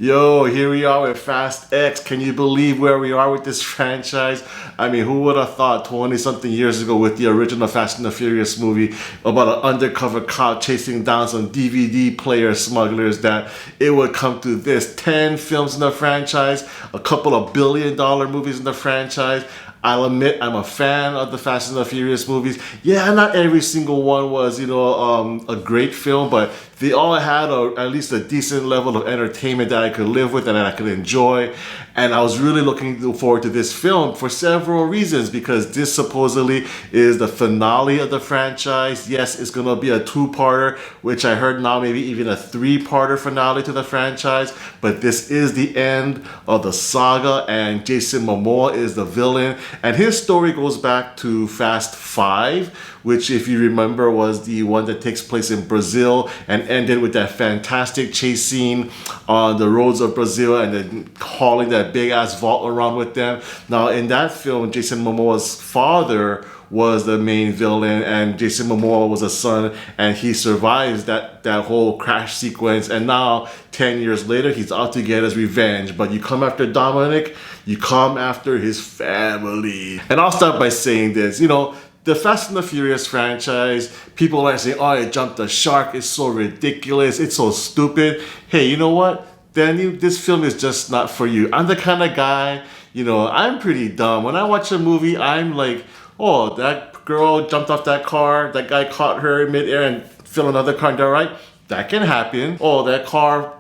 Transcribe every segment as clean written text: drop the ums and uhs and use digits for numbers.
Yo, here we are with Fast X. Can you believe where we are with this franchise? I mean, who would have thought 20 something years ago with the original Fast and the Furious movie about an undercover cop chasing down some DVD player smugglers that it would come to this? 10 films in the franchise, a couple of billion-dollar movies in the franchise. I'll admit I'm a fan of the Fast and the Furious movies. Yeah, not every single one was, a great film, but they all had at least a decent level of entertainment that I could live with and that I could enjoy. And I was really looking forward to this film for several reasons because this supposedly is the finale of the franchise. Yes, it's gonna be a two-parter, which I heard now maybe even a three-parter finale to the franchise. But this is the end of the saga, and Jason Momoa is the villain. And his story goes back to Fast 5, which, if you remember, was the one that takes place in Brazil and ended with that fantastic chase scene on the roads of Brazil and then hauling that big ass vault around with them. Now, in that film, Jason Momoa's father was the main villain, and Jason Momoa was a son, and he survives that whole crash sequence. And now, 10 years later, he's out to get his revenge. But you come after Dominic, you come after his family. And I'll start by saying this, the Fast and the Furious franchise, people are saying, oh, it jumped the shark, it's so ridiculous, it's so stupid. Hey, you know what? Then this film is just not for you. I'm the kind of guy, I'm pretty dumb. When I watch a movie, I'm like, oh, that girl jumped off that car, that guy caught her in midair and fell another car, and they're right. That can happen. Oh, that car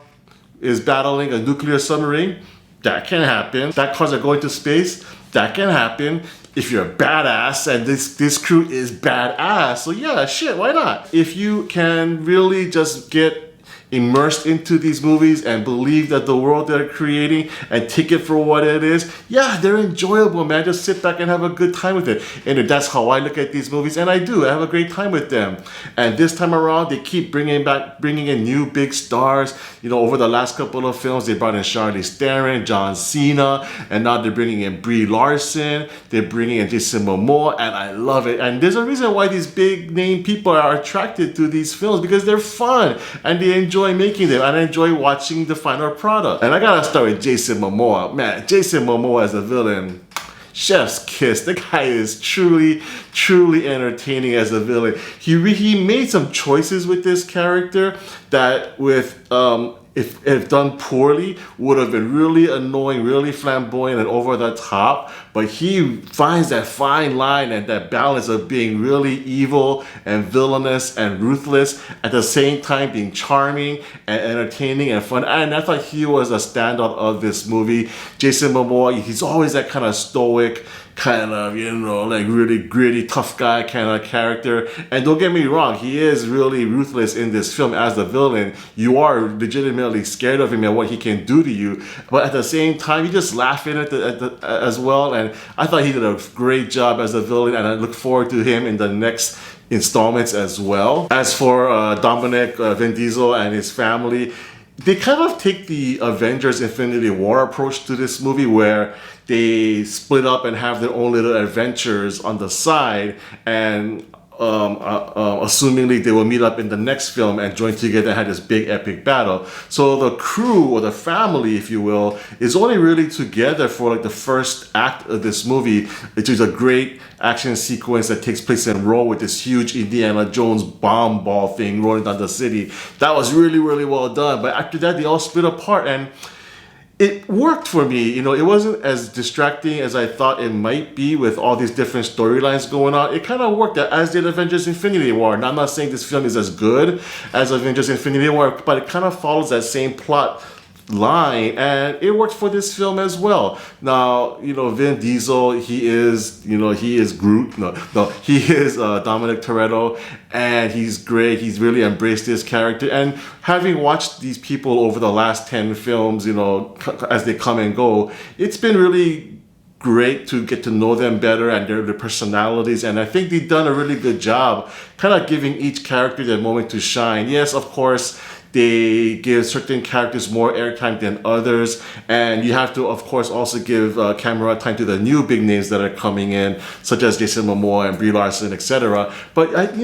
is battling a nuclear submarine. That can happen. That cars are going to space. That can happen. If you're a badass, and this crew is badass, so yeah, shit, why not? If you can really just get immersed into these movies and believe that the world they're creating and take it for what it is, yeah, they're enjoyable, man. Just sit back and have a good time with it. And that's how I look at these movies, and I do. I have a great time with them. And this time around, they keep bringing in new big stars. Over the last couple of films, they brought in Charlize Theron, John Cena, and now they're bringing in Brie Larson. They're bringing in Jason Momoa, and I love it. And there's a reason why these big name people are attracted to these films, because they're fun and they enjoy making them, and I enjoy watching the final product. And I gotta start with Jason Momoa. Man, Jason Momoa as a villain, chef's kiss. The guy is truly, truly entertaining as a villain. He made some choices with this character that if done poorly, would have been really annoying, really flamboyant and over the top. But he finds that fine line and that balance of being really evil and villainous and ruthless, at the same time being charming and entertaining and fun. And I thought he was a standout of this movie. Jason Momoa, he's always that kind of stoic, kind of, like really gritty, tough guy kind of character. And don't get me wrong, he is really ruthless in this film as the villain. You are legitimately scared of him and what he can do to you. But at the same time, you just laugh at it as well. And I thought he did a great job as a villain, and I look forward to him in the next installments as well. As for Dominic, Vin Diesel, and his family, they kind of take the Avengers Infinity War approach to this movie, where they split up and have their own little adventures on the side, and assumingly they will meet up in the next film and join together and have this big epic battle. So the crew, or the family, if you will, is only really together for like the first act of this movie, which is a great action sequence that takes place in Rome with this huge Indiana Jones bomb ball thing rolling down the city. That was really, really well done. But after that, they all split apart, and it worked for me. It wasn't as distracting as I thought it might be with all these different storylines going on. It kind of worked, as did Avengers Infinity War. Now, I'm not saying this film is as good as Avengers Infinity War, but it kind of follows that same plot line, and it worked for this film as well. Now, Vin Diesel, he is Groot. No, he is Dominic Toretto, and he's great. He's really embraced this character, and having watched these people over the last 10 films, as they come and go, it's been really great to get to know them better and their personalities. And I think they've done a really good job kind of giving each character their moment to shine. Yes, of course, they give certain characters more airtime than others, and you have to, of course, also give camera time to the new big names that are coming in, such as Jason Momoa and Brie Larson, etc. But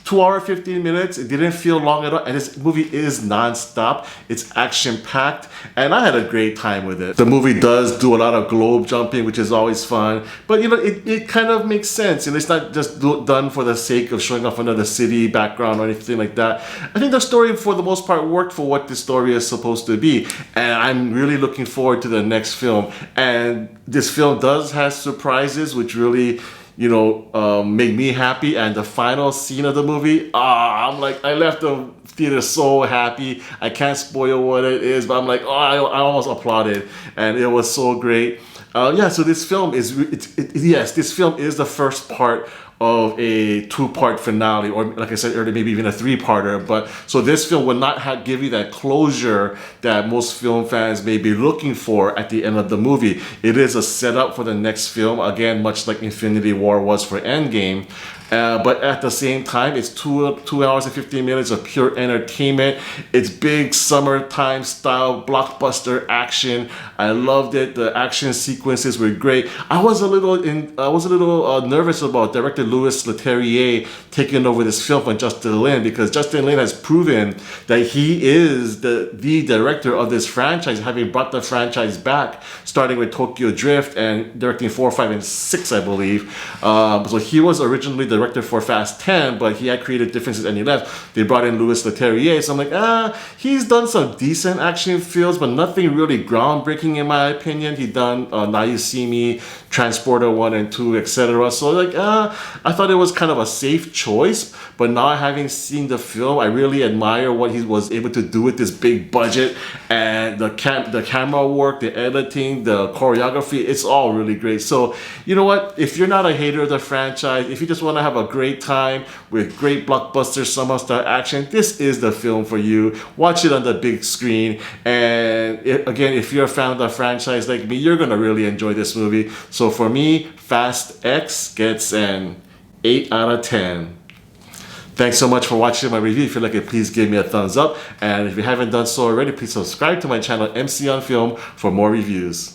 2 hour 15 minutes. It didn't feel long at all, and this movie is non-stop. It's action-packed, and I had a great time with it. The movie does do a lot of globe jumping, which is always fun, but you know, it kind of makes sense. You know, it's not just done for the sake of showing off another city background or anything like that. I think the story, for the most part, worked for what the story is supposed to be, and I'm really looking forward to the next film. And this film does have surprises, which really, you know, make me happy. And the final scene of the movie, I'm like, I left the theater so happy. I can't spoil what it is, but I'm like, I almost applauded, and it was so great. Yeah, so this film is, yes, this film is the first part of a 2-part finale, or like I said earlier, maybe even a 3-parter. But so this film will not give you that closure that most film fans may be looking for at the end of the movie. It is a setup for the next film, again, much like Infinity War was for Endgame. But at the same time, it's 2 hours and 15 minutes of pure entertainment. It's big summertime style blockbuster action. I loved it. The action sequences were great. I was a little nervous about director Louis Leterrier taking over this film from Justin Lin, because Justin Lin has proven that he is the director of this franchise, having brought the franchise back, starting with Tokyo Drift and directing 4, 5, and 6, I believe. So he was originally the director for Fast 10, but he had creative differences and he left. They brought in Louis Leterrier, so I'm like, he's done some decent action films, but nothing really groundbreaking in my opinion. He done Now You See Me, Transporter 1 and 2, etc. So like, I thought it was kind of a safe choice, but now having seen the film, I really admire what he was able to do with this big budget, and the camera work, the editing, the choreography, it's all really great. So you know what, if you're not a hater of the franchise, if you just want to have a great time with great blockbuster summer star action, this is the film for you. Watch it on the big screen, and again, if you're a fan of the franchise like me, you're gonna really enjoy this movie. So for me, Fast X gets an 8 out of 10. Thanks so much for watching my review. If you like it, please give me a thumbs up, and if you haven't done so already, please subscribe to my channel MC on Film for more reviews.